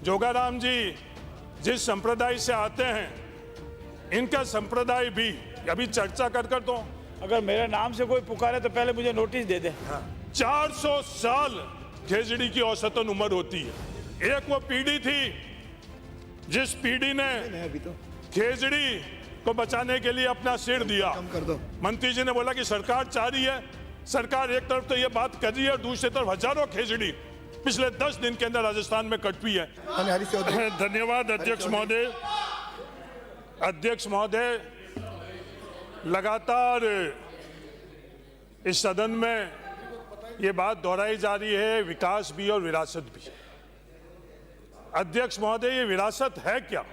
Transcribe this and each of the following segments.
जोगाराम जी जिस संप्रदाय से आते हैं, इनका संप्रदाय भी अभी चर्चा कर तो अगर मेरे नाम से कोई पुकारे तो पहले मुझे नोटिस दे दे। 400 साल खेजड़ी की औसतन उम्र होती है। एक वो पीढ़ी थी जिस पीढ़ी ने खेजड़ी को बचाने के लिए अपना सिर दिया। मंत्री जी ने बोला कि सरकार चाह रही है, सरकार एक तरफ तो ये बात कर रही है और दूसरी तरफ हजारों खेजड़ी पिछले 10 दिन के अंदर राजस्थान में कट हुई है। धन्यवाद अध्यक्ष महोदय। अध्यक्ष महोदय, लगातार इस सदन में ये बात दोहराई जा रही है, विकास भी और विरासत भी। अध्यक्ष महोदय, ये विरासत है क्या?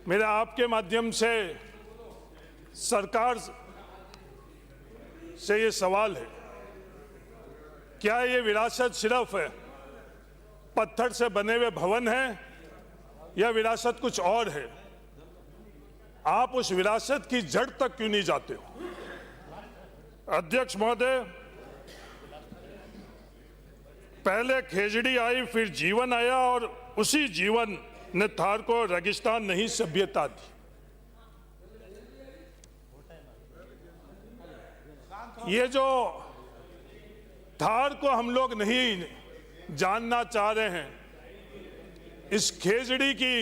मेरा आपके माध्यम से सरकार से ये सवाल है, क्या ये विरासत सिर्फ पत्थर से बने हुए भवन है या विरासत कुछ और है? आप उस विरासत की जड़ तक क्यों नहीं जाते हो? अध्यक्ष महोदय, पहले खेजड़ी आई, फिर जीवन आया और उसी जीवन ने थार को रेगिस्तान नहीं सभ्यता दी। ये जो थार को हम लोग नहीं जानना चाह रहे हैं, इस खेजड़ी की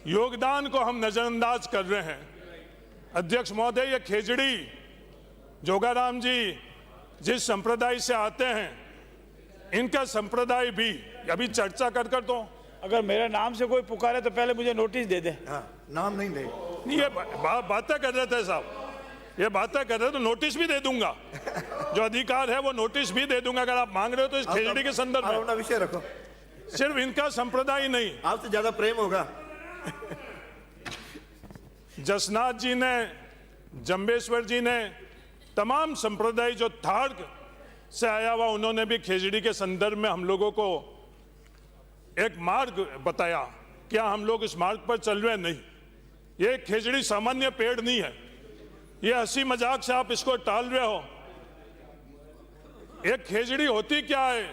योगदान को हम नजरअंदाज कर रहे हैं। अध्यक्ष महोदय, ये खेजड़ी जोगाराम जी जिस संप्रदाय से आते हैं, इनका संप्रदाय भी अभी चर्चा कर तो अगर मेरे नाम से कोई पुकारे तो पहले मुझे नोटिस दे दे। नाम नहीं दे। नहीं, ये बातें कर रहे थे साहब, ये बातें कर रहे तो नोटिस भी दे दूंगा। जो अधिकार है वो नोटिस भी दे दूंगा अगर आप मांग रहे हो तो। इस खेजड़ी के संदर्भ में अपना विषय रखो। सिर्फ इनका संप्रदाय नहीं, आपसे ज्यादा प्रेम होगा। जसनाथ जी ने, जंबेश्वर जी ने, तमाम संप्रदाय जो थार से आया हुआ, उन्होंने भी खेजड़ी के संदर्भ में हम लोगों को एक मार्ग बताया। क्या हम लोग इस मार्ग पर चल रहे हैं? नहीं। ये खेजड़ी सामान्य पेड़ नहीं है, ये हंसी मजाक से आप इसको टाल रहे हो। एक खेजड़ी होती क्या है?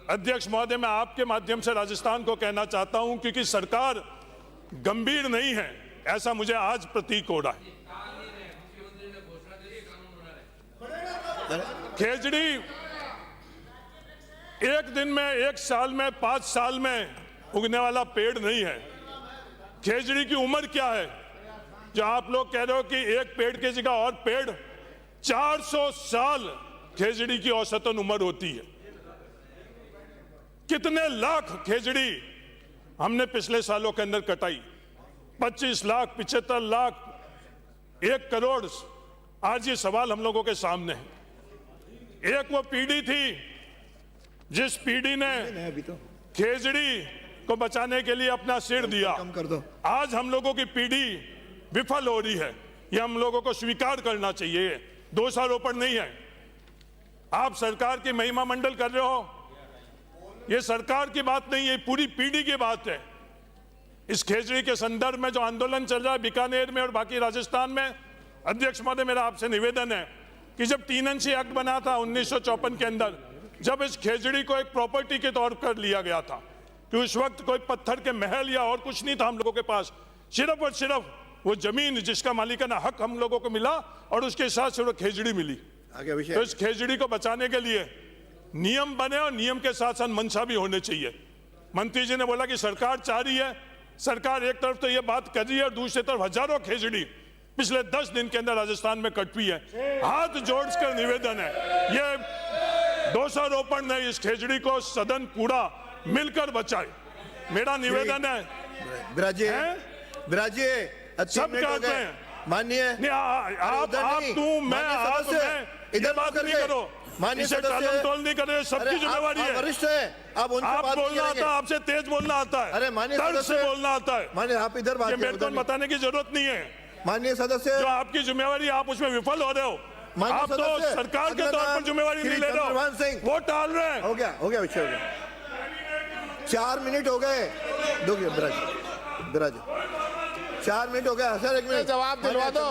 अध्यक्ष महोदय, मैं आपके माध्यम से राजस्थान को कहना चाहता हूं, क्योंकि सरकार गंभीर नहीं है ऐसा मुझे आज प्रतीक हो रहा है। खेजड़ी एक दिन में, एक साल में, 5 साल में उगने वाला पेड़ नहीं है। खेजड़ी की उम्र क्या है जो आप लोग कह रहे हो कि एक पेड़ की जगह और पेड़? 400 साल खेजड़ी की औसतन उम्र होती है। कितने लाख खेजड़ी हमने पिछले सालों के अंदर कटाई? 25 लाख, 75 लाख, 1 करोड़। आज ये सवाल हम लोगों के सामने है। एक वो पीढ़ी थी जिस पीढ़ी ने खेजड़ी को बचाने के लिए अपना सिर दिया। आज हम लोगों की पीढ़ी विफल हो रही है, ये हम लोगों को स्वीकार करना चाहिए। दोषारोपण नहीं है। आप सरकार की महिमा मंडल कर रहे हो, ये सरकार की बात नहीं है, पूरी पीढ़ी की बात है। इस खेजड़ी के संदर्भ में जो आंदोलन चल रहा है बीकानेर में और बाकी राजस्थान में, अध्यक्ष महोदय, मेरा आपसे निवेदन है कि जब 3 अंशी एक्ट बना था 1954 के अंदर, जब इस खेजड़ी को एक प्रॉपर्टी के तौर पर लिया गया था, कि उस वक्त कोई पत्थर के महल या और कुछ नहीं था हम लोगों के पास, सिर्फ और सिर्फ वो जमीन जिसका मालिकाना हक हम लोगों को मिला और उसके साथ सिर्फ खेजड़ी मिली। तो इस खेजड़ी को बचाने के लिए नियम बने और नियम के साथ साथ मंशा भी होने चाहिए। मंत्री जी ने बोला कि सरकार चाह रही है, सरकार एक तरफ तो ये बात कर रही है और दूसरी तरफ हजारों खेजड़ी पिछले 10 दिन के अंदर राजस्थान में कट हुई है। हाथ जोड़कर निवेदन है, ये दोषारोपण नहीं, इस खेजड़ी को सदन पूरा मिलकर बचाए, मेरा निवेदन है। विराजिए सब कहते हैं माननीय, आप तू मैं आप मैं इधर बात नहीं करो, इसे टालमटोल नहीं करे, सबकी जिम्मेवारी है। वरिष्ठ है, आप बोलना आता है, आपसे तेज बोलना आता है, अरे माननीय तर्क से बोलना आता है। माननीय, आप इधर बात मेरे को बताने की जरूरत नहीं है। माननीय सदस्य, जो आपकी जिम्मेवारी, आप उसमें विफल हो रहे हो। आप तो सरकार के तौर पर जिम्मेवारी नहीं ले रहे हो, वो टाल रहे हैं। हो गया विषय हो गया। 4 मिनट हो गए। दो बिराज 4 मिनट हो गया सर, 1 मिनट जवाब दिलवा दो।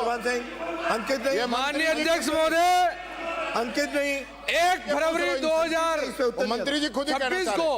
अंकित नहीं, माननीय अध्यक्ष महोदय, अंकित नहीं, 1 फरवरी 2026 मंत्री जी खुद ही को